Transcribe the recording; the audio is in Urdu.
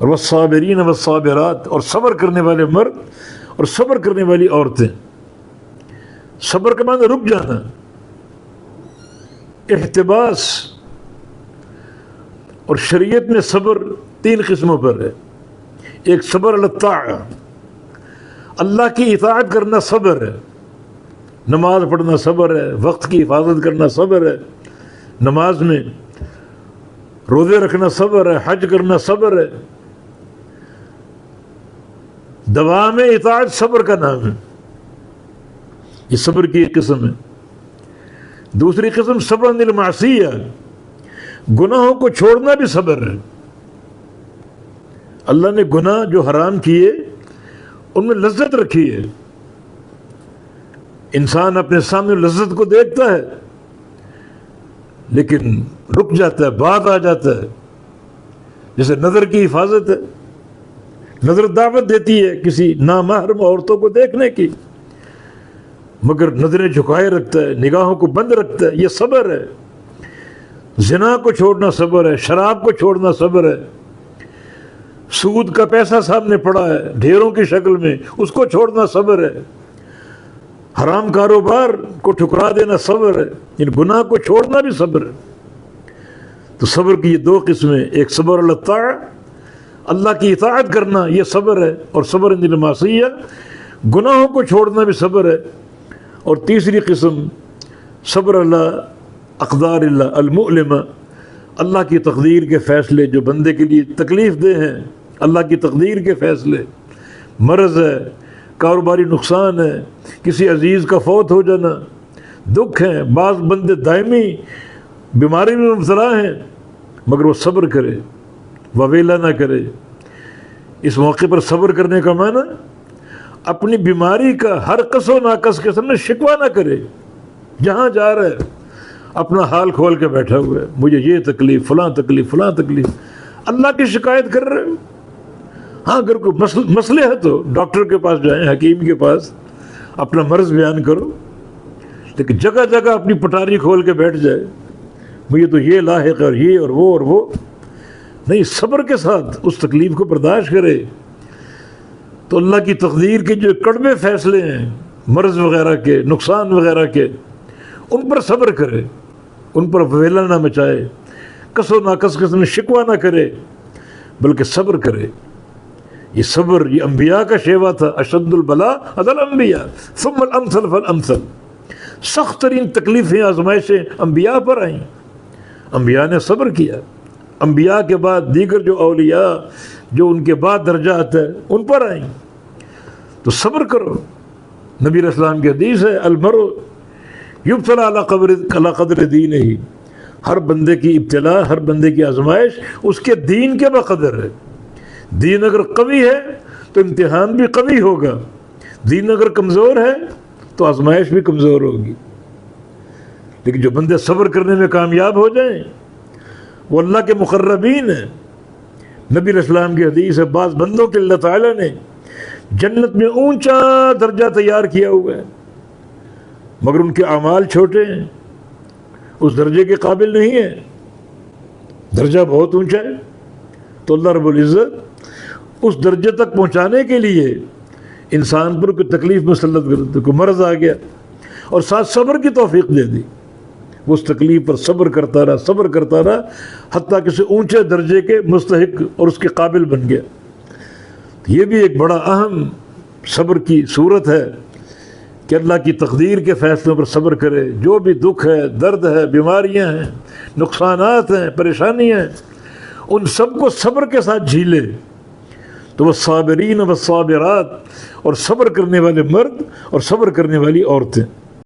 اور والصابرین والصابرات، اور صبر کرنے والے مرد اور صبر کرنے والی عورتیں۔ صبر کا معنی رک جانا، احتباس۔ اور شریعت میں صبر 3 قسموں پر ہے۔ ایک صبر علی الطاعہ، اللہ کی اطاعت کرنا صبر ہے، نماز پڑھنا صبر ہے، وقت کی حفاظت کرنا صبر ہے، نماز میں روزے رکھنا صبر ہے، حج کرنا صبر ہے۔ دوام اطاعت صبر کا نام ہے، یہ صبر کی ایک قسم ہے۔ دوسری قسم صبر عن المعصیہ، گناہوں کو چھوڑنا بھی صبر ہے۔ اللہ نے گناہ جو حرام کیے ان میں لذت رکھی ہے، انسان اپنے سامنے لذت کو دیکھتا ہے لیکن رک جاتا ہے، بعد آ جاتا ہے۔ جیسے نظر کی حفاظت ہے، نظر دعوت دیتی ہے کسی نامحرم عورتوں کو دیکھنے کی، مگر نظریں جھکائے رکھتا ہے، نگاہوں کو بند رکھتا ہے، یہ صبر ہے۔ زنا کو چھوڑنا صبر ہے، شراب کو چھوڑنا صبر ہے، سود کا پیسہ سامنے پڑا ہے ڈھیروں کی شکل میں، اس کو چھوڑنا صبر ہے، حرام کاروبار کو ٹھکرا دینا صبر ہے، ان گناہ کو چھوڑنا بھی صبر ہے۔ تو صبر کی یہ 2 قسمیں، ایک صبر علی الطاعہ، اللہ کی اطاعت کرنا یہ صبر ہے، اور صبر عن المعصیہ، گناہوں کو چھوڑنا بھی صبر ہے۔ اور تیسری قسم صبر علی اقدار اللہ المؤلمہ، اللہ کی تقدیر کے فیصلے جو بندے کے لیے تکلیف دہ ہیں، اللہ کی تقدیر کے فیصلے، مرض ہے، کاروباری نقصان ہے، کسی عزیز کا فوت ہو جانا، دکھ ہیں، بعض بندے دائمی بیماری میں مبتلا ہیں، مگر وہ صبر کرے، وویلا نہ کرے۔ اس موقع پر صبر کرنے کا معنی اپنی بیماری کا ہر کس و ناقص کے سامنے شکوہ نہ کرے، جہاں جا رہا ہے اپنا حال کھول کے بیٹھا ہوا ہے، مجھے یہ تکلیف، فلاں تکلیف، فلاں تکلیف، اللہ کی شکایت کر رہے ہو۔ ہاں اگر کوئی مسئلے ہے تو ڈاکٹر کے پاس جائیں، حکیم کے پاس، اپنا مرض بیان کرو، لیکن جگہ جگہ اپنی پٹاری کھول کے بیٹھ جائے، مجھے تو یہ لاحق ہے اور یہ اور وہ نہیں، صبر کے ساتھ اس تکلیف کو برداشت کرے۔ تو اللہ کی تقدیر کے جو کڑوے فیصلے ہیں، مرض وغیرہ کے، نقصان وغیرہ کے، ان پر صبر کرے، ان پر ویلا نہ مچائے، کس و ناقص کے سامنے شکوہ نہ کرے، بلکہ صبر کرے۔ یہ صبر یہ انبیاء کا شیوا تھا، اشد البلاء علی الانبیاء ثم الامثل فالامثل۔ سخت ترین تکلیفیں، آزمائشیں انبیاء پر آئیں، انبیاء نے صبر کیا۔ انبیاء کے بعد دیگر جو اولیاء جو ان کے بعد درجہ آتا ہے ان پر آئیں، تو صبر کرو۔ نبی علیہ السلام کی حدیث ہے، المرء یبتلی علی قدر دینہ، ہر بندے کی ابتلا، ہر بندے کی آزمائش اس کے دین کے بقدر ہے۔ دین اگر قوی ہے تو امتحان بھی قوی ہوگا، دین اگر کمزور ہے تو آزمائش بھی کمزور ہوگی۔ لیکن جو بندے صبر کرنے میں کامیاب ہو جائیں وہ اللہ کے مقربین ہیں۔ نبی علیہ السلام کی حدیث ہے، بعض بندوں کے اللہ تعالیٰ نے جنت میں اونچا درجہ تیار کیا ہوا ہے، مگر ان کے اعمال چھوٹے ہیں، اس درجے کے قابل نہیں ہیں، درجہ بہت اونچا ہے۔ تو اللہ رب العزت اس درجے تک پہنچانے کے لیے انسان پر کوئی تکلیف مسلط کر دی، کوئی مرض آ گیا اور ساتھ صبر کی توفیق دے دی، وہ اس تکلیف پر صبر کرتا رہا، صبر کرتا رہا، حتیٰ کسی اونچے درجے کے مستحق اور اس کے قابل بن گیا۔ یہ بھی ایک بڑا اہم صبر کی صورت ہے کہ اللہ کی تقدیر کے فیصلوں پر صبر کرے، جو بھی دکھ ہے، درد ہے، بیماریاں ہیں، نقصانات ہیں، پریشانیاں ہیں، ان سب کو صبر کے ساتھ جھیلے۔ تو وہ صابرین و صابرات، اور صبر کرنے والے مرد اور صبر کرنے والی عورتیں۔